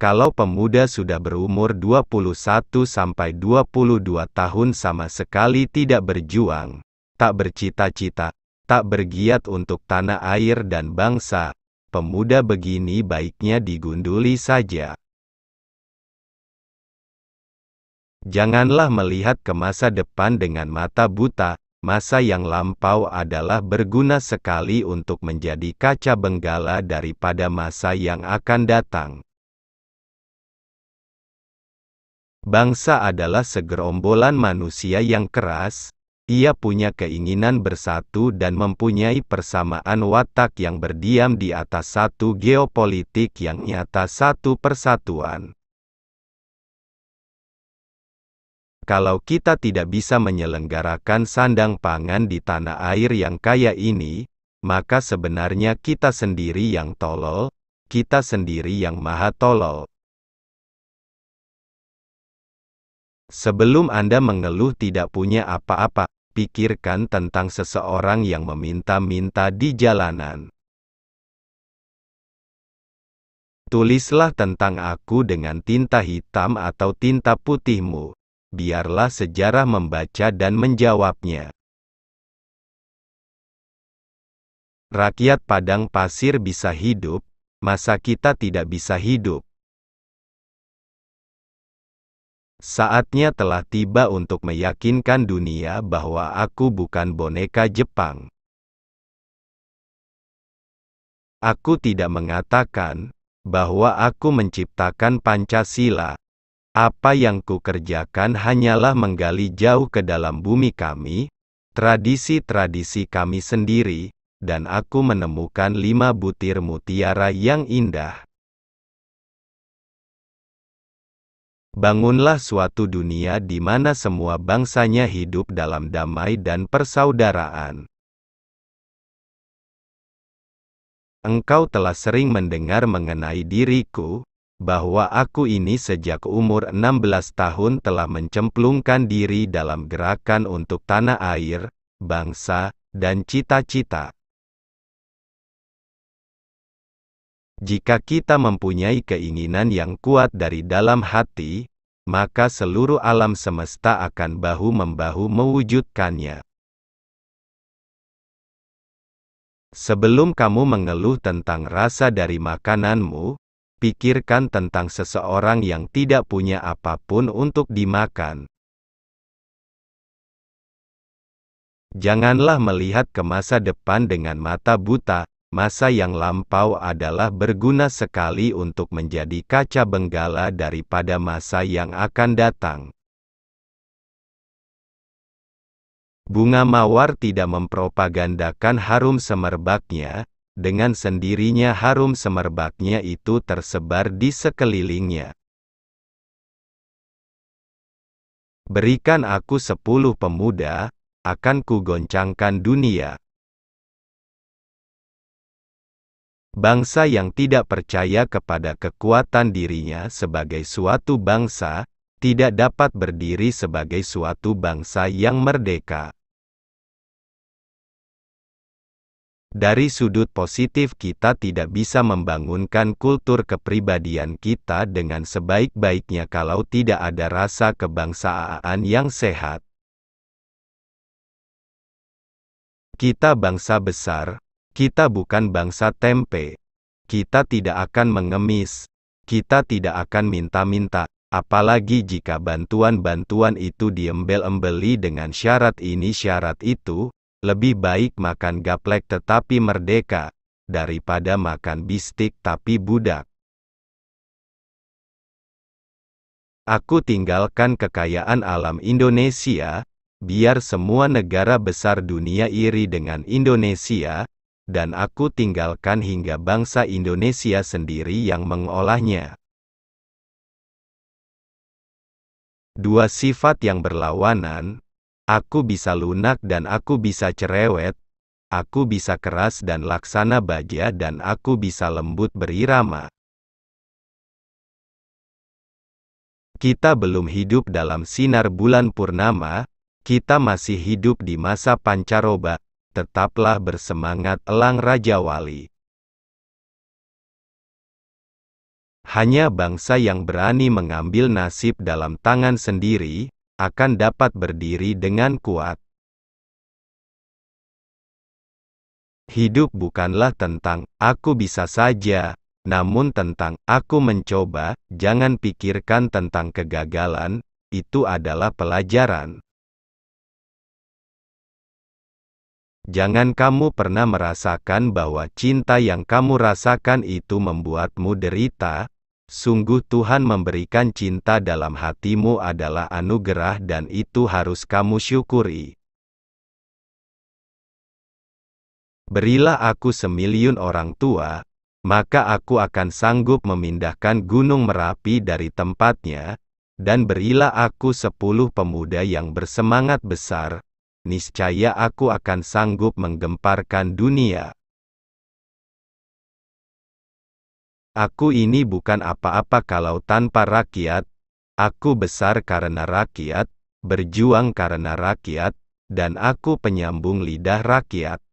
Kalau pemuda sudah berumur 21 sampai 22 tahun sama sekali tidak berjuang, tak bercita-cita, tak bergiat untuk tanah air dan bangsa, pemuda begini baiknya digunduli saja. Janganlah melihat ke masa depan dengan mata buta. Masa yang lampau adalah berguna sekali untuk menjadi kaca benggala daripada masa yang akan datang. Bangsa adalah segerombolan manusia yang keras. Ia punya keinginan bersatu dan mempunyai persamaan watak yang berdiam di atas satu geopolitik yang nyata, satu persatuan. Kalau kita tidak bisa menyelenggarakan sandang pangan di tanah air yang kaya ini, maka sebenarnya kita sendiri yang tolol, kita sendiri yang maha tolol. Sebelum Anda mengeluh tidak punya apa-apa, pikirkan tentang seseorang yang meminta-minta di jalanan. Tulislah tentang aku dengan tinta hitam atau tinta putihmu. Biarlah sejarah membaca dan menjawabnya. Rakyat padang pasir bisa hidup, masa kita tidak bisa hidup? Saatnya telah tiba untuk meyakinkan dunia bahwa aku bukan boneka Jepang. Aku tidak mengatakan bahwa aku menciptakan Pancasila. Apa yang kukerjakan hanyalah menggali jauh ke dalam bumi kami, tradisi-tradisi kami sendiri, dan aku menemukan 5 butir mutiara yang indah. Bangunlah suatu dunia di mana semua bangsanya hidup dalam damai dan persaudaraan. Engkau telah sering mendengar mengenai diriku, bahwa aku ini sejak umur 16 tahun telah mencemplungkan diri dalam gerakan untuk tanah air, bangsa, dan cita-cita. Jika kita mempunyai keinginan yang kuat dari dalam hati, maka seluruh alam semesta akan bahu-membahu mewujudkannya. Sebelum kamu mengeluh tentang rasa dari makananmu, pikirkan tentang seseorang yang tidak punya apapun untuk dimakan. Janganlah melihat ke masa depan dengan mata buta. Masa yang lampau adalah berguna sekali untuk menjadi kaca benggala daripada masa yang akan datang. Bunga mawar tidak mempropagandakan harum semerbaknya. Dengan sendirinya harum semerbaknya itu tersebar di sekelilingnya. Berikan aku 10 pemuda, akan kugoncangkan dunia. Bangsa yang tidak percaya kepada kekuatan dirinya sebagai suatu bangsa, tidak dapat berdiri sebagai suatu bangsa yang merdeka. Dari sudut positif kita tidak bisa membangunkan kultur kepribadian kita dengan sebaik-baiknya kalau tidak ada rasa kebangsaan yang sehat. Kita bangsa besar, kita bukan bangsa tempe. Kita tidak akan mengemis, kita tidak akan minta-minta, apalagi jika bantuan-bantuan itu diembel-embeli dengan syarat ini syarat itu. Lebih baik makan gaplek tetapi merdeka, daripada makan bistik tapi budak. Aku tinggalkan kekayaan alam Indonesia, biar semua negara besar dunia iri dengan Indonesia, dan aku tinggalkan hingga bangsa Indonesia sendiri yang mengolahnya. Dua sifat yang berlawanan. Aku bisa lunak dan aku bisa cerewet, aku bisa keras dan laksana baja dan aku bisa lembut berirama. Kita belum hidup dalam sinar bulan purnama, kita masih hidup di masa pancaroba, tetaplah bersemangat elang Raja Wali. Hanya bangsa yang berani mengambil nasib dalam tangan sendiri, akan dapat berdiri dengan kuat. Hidup bukanlah tentang "aku bisa saja", namun tentang "aku mencoba". Jangan pikirkan tentang kegagalan, itu adalah pelajaran. Jangan kamu pernah merasakan bahwa cinta yang kamu rasakan itu membuatmu derita. Sungguh Tuhan memberikan cinta dalam hatimu adalah anugerah dan itu harus kamu syukuri. Berilah aku 1.000.000 orang tua, maka aku akan sanggup memindahkan Gunung Merapi dari tempatnya, dan berilah aku 10 pemuda yang bersemangat besar, niscaya aku akan sanggup menggemparkan dunia. Aku ini bukan apa-apa kalau tanpa rakyat. Aku besar karena rakyat, berjuang karena rakyat, dan aku penyambung lidah rakyat.